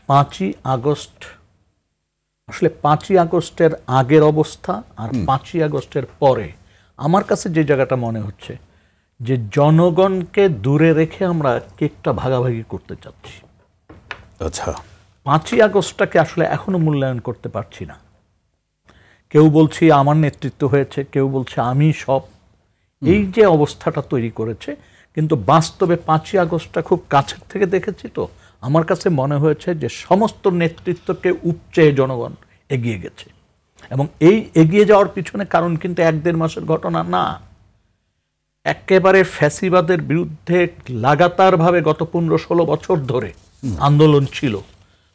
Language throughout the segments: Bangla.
5ই আগস্ট আসলে 5ই আগস্টের আগের অবস্থা আর 5ই আগস্টের পরে আমার কাছে যে জায়গাটা মনে হচ্ছে যে জনগণকে দূরে রেখে আমরা কেকটা ভাগাভাগি করতে চাচ্ছি। আচ্ছা, 5ই আগস্টটাকে আসলে এখনো মূল্যায়ন করতে পারছি না। কেউ বলছি আমার নেতৃত্ব হয়েছে, কেউ বলছে আমি সব, এই যে অবস্থাটা তৈরি করেছে। কিন্তু বাস্তবে 5ই আগস্টটা খুব কাছের থেকে দেখেছি, তো আমার কাছে মনে হয়েছে যে সমস্ত নেতৃত্বকে উপচে জনগণ এগিয়ে গেছে। এবং এই এগিয়ে যাওয়ার পিছনে কারণ কিন্তু 1-1.5 মাসের ঘটনা না, একেবারে ফ্যাসিবাদের বিরুদ্ধে লাগাতারভাবে গত 15-16 বছর ধরে আন্দোলন ছিল।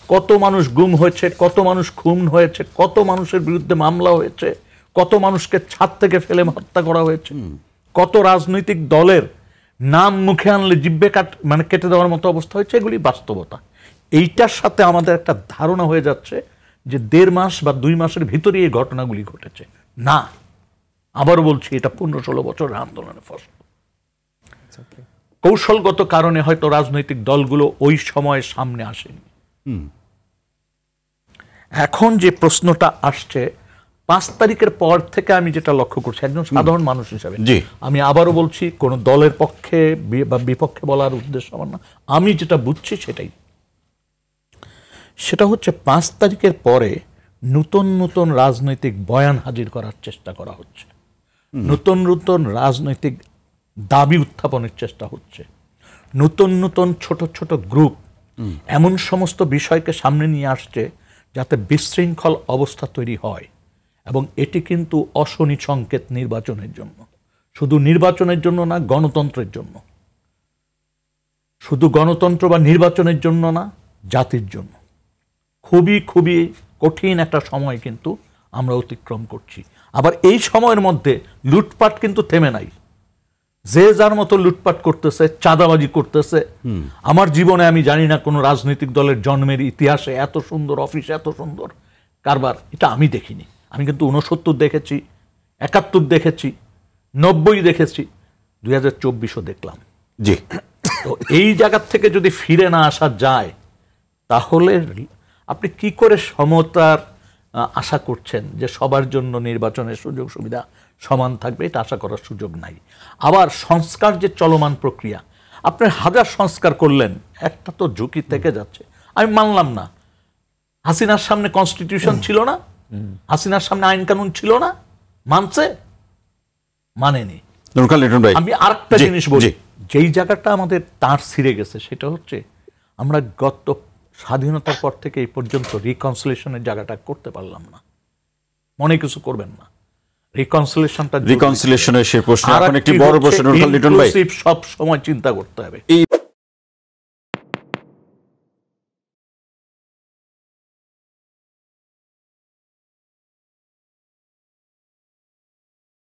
কত মানুষ গুম হয়েছে, কত মানুষ খুন হয়েছে, কত মানুষের বিরুদ্ধে মামলা হয়েছে, কত মানুষকে ছাদ থেকে ফেলে হত্যা করা হয়েছে, কত রাজনৈতিক দলের নাম মুখে আনলে জিব্বে কেটে দেওয়ার মতো অবস্থা হয়েছে। এগুলি বাস্তবতা। এইটার সাথে আমাদের একটা ধারণা হয়ে যাচ্ছে যে 1.5 মাস বা 2 মাসের ভিতরেই এই ঘটনাগুলি ঘটেছে। না, আবার বলছি, এটা 15-16 বছরের আন্দোলনের ফসল। কৌশলগত কারণে হয়তো রাজনৈতিক দলগুলো ওই সময় সামনে আসেনি। এখন যে প্রশ্নটা আসছে 5 তারিখের পর থেকে আমি যেটা লক্ষ্য করছি একজন সাধারণ মানুষ হিসাবে, আমি আবারও বলছি, কোন দলের পক্ষে বা বিপক্ষে বলার উদ্দেশ্য আমার না, আমি যেটা বুঝছি সেটা হচ্ছে 5 তারিখের পরে নতুন নতুন রাজনৈতিক বয়ান হাজির করার চেষ্টা করা হচ্ছে, নতুন নতুন রাজনৈতিক দাবি উত্থাপনের চেষ্টা হচ্ছে, নতুন নতুন ছোট ছোট গ্রুপ এমন সমস্ত বিষয়কে সামনে নিয়ে আসছে যাতে বিশৃঙ্খল অবস্থা তৈরি হয়। এবং এটি কিন্তু অশনি সংকেত নির্বাচনের জন্য, শুধু নির্বাচনের জন্য না, গণতন্ত্রের জন্য, শুধু গণতন্ত্র বা নির্বাচনের জন্য না, জাতির জন্য খুবই খুবই কঠিন একটা সময় কিন্তু আমরা অতিক্রম করছি। আবার এই সময়ের মধ্যে লুটপাট কিন্তু থেমে নাই। যে যার মতো লুটপাট করতেছে, চাঁদাবাজি করতেছে। আমার জীবনে আমি জানি না কোনো রাজনৈতিক দলের জন্মের ইতিহাসে এত সুন্দর অফিস, এত সুন্দর কারবার এটা আমি দেখিনি। আমি কিন্তু 69 দেখেছি, 71 দেখেছি, 90 দেখেছি, 2024ও দেখলাম। জি, তো এই জায়গা থেকে যদি ফিরে না আসা যায় তাহলে আপনি কি করে সমতার আশা করছেন যে সবার জন্য নির্বাচনের সুযোগ সুবিধা সমান থাকবে? এটা আশা করার সুযোগ নাই। আবার সংস্কার যে চলমান প্রক্রিয়া, আপনি হাজার সংস্কার করলেন, একটা তো ঝুঁকি থেকে যাচ্ছে। আমি মানলাম না, হাসিনার সামনে কনস্টিটিউশন ছিল না, হাসিনার সামনে আইন কানুন ছিল না, মানছে? মানেনি। আমি আরেকটা জিনিস বলি, যেই জায়গাটা আমাদের তার ছিঁড়ে গেছে সেটা হচ্ছে আমরা গত স্বাধীনতার পর থেকে এই পর্যন্ত রিকনসিলিয়েশনের জায়গাটা করতে পারলাম না। মনে কিছু করবেন না, রিকনসিলিয়েশনের সেই প্রশ্ন এখন একটি বড় প্রশ্ন সব সময় চিন্তা করতে হবে।